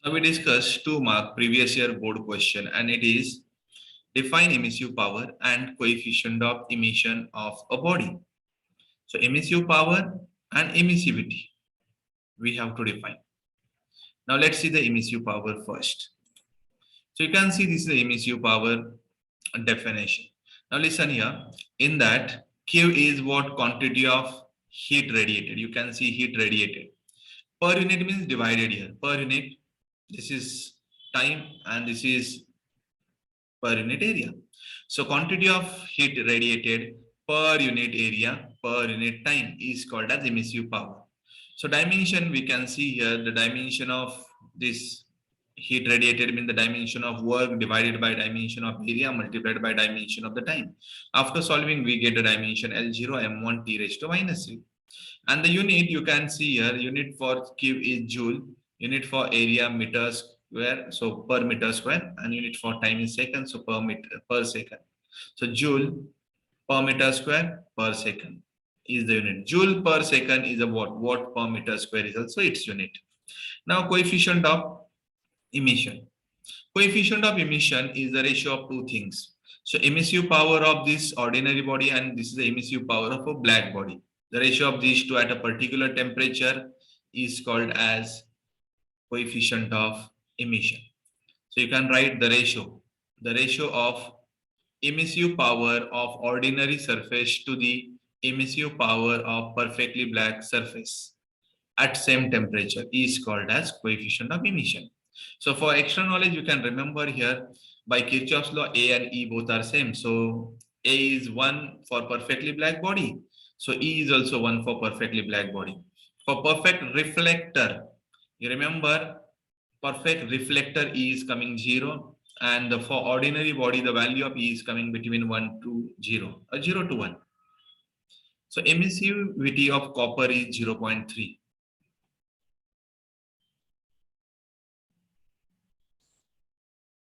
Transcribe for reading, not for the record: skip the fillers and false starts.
Now we discussed 2 mark previous year board question, and it is define emissive power and coefficient of emission of a body. So emissive power and emissivity we have to define. Now let's see the emissive power first. So you can see this is the emissive power definition. Now listen here. In that, Q is what quantity of heat radiated. You can see heat radiated. Per unit means divided here. Per unit, this is time and this is per unit area. So quantity of heat radiated per unit area per unit time is called as emissive power. So dimension, we can see here the dimension of this heat radiated means the dimension of work divided by dimension of area multiplied by dimension of the time. After solving, we get the dimension L0 m1 t raised to minus 3. And the unit you can see here, unit for Q is joule, unit for area meter square, so per meter square, and unit for time is second, so per meter per second. So joule per meter square per second is the unit. Joule per second is a watt. Watt per meter square is also its unit. Now coefficient of emission. Coefficient of emission is the ratio of two things. So emissive power of this ordinary body and this is the emissive power of a black body. The ratio of these two at a particular temperature is called as coefficient of emission. So you can write the ratio of emissive power of ordinary surface to the emissive power of perfectly black surface at same temperature is called as coefficient of emission. So for extra knowledge, you can remember here by Kirchhoff's law, A and E both are same. So A is 1 for perfectly black body. So E is also 1 for perfectly black body. For perfect reflector, you remember perfect reflector E is coming 0. And for ordinary body, the value of E is coming between 1 to 0, or 0 to 1. So emissivity of copper is 0.3.